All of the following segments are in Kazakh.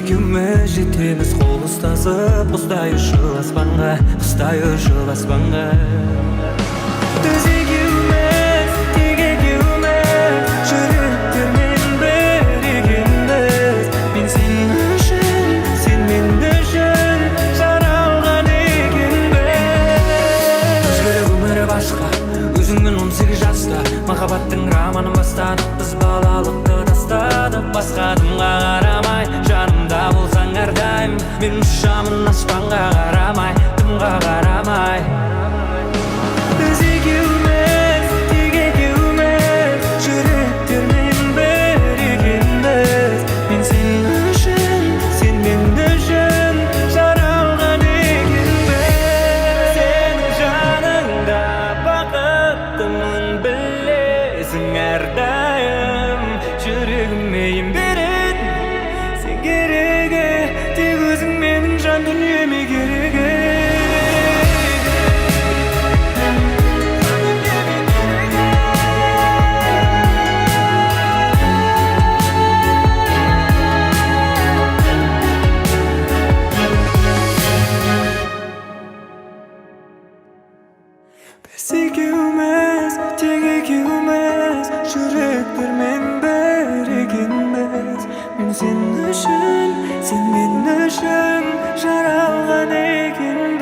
екеуміз жетеміз қол ұстасып құстай ұшыл аспанға, құстай ұшыл аспанға. Біз екеуміз, тек екеуміз, жүректермен біргеміз. Мен сен үшін, сен мен үшін жаралған екенбіз. Жүрек өмірі басқа, өзіңмен 18 жаста махаббаттың романын бастадық. Біз балалықты тастадық, басқа адамға қарамай, жанымда болсаң әрдайым. Мен ұшамын аспанға қарамай, дымға қарамай. Біз екеуміз, тек екеуміз, жүректермен біргеміз. Мен сен үшін, сен мен үшін жаралған екенбіз. Сенің жаныңда бақыттымын білесің әрдайым. Жүрегіме ем беретін сен керегі, тек өзің менің жан дүниеме керегі. Біз екеуміз, тек екеуміз, жүректермен біргеміз. Мен сен үшін, сен мен үшін жаралған екенбіз.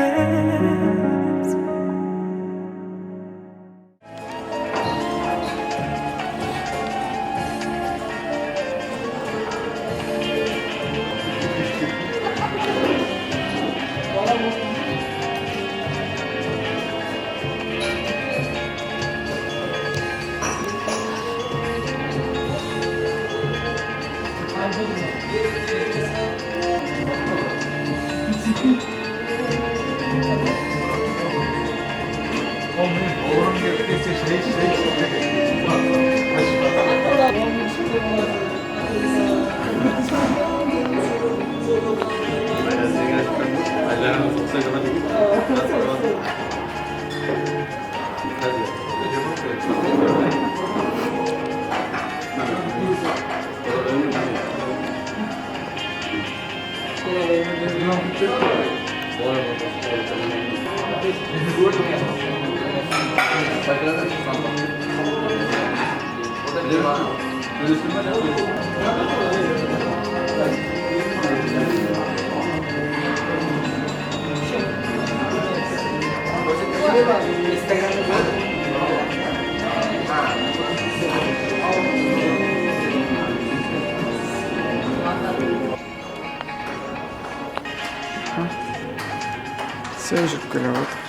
Seja, garoto.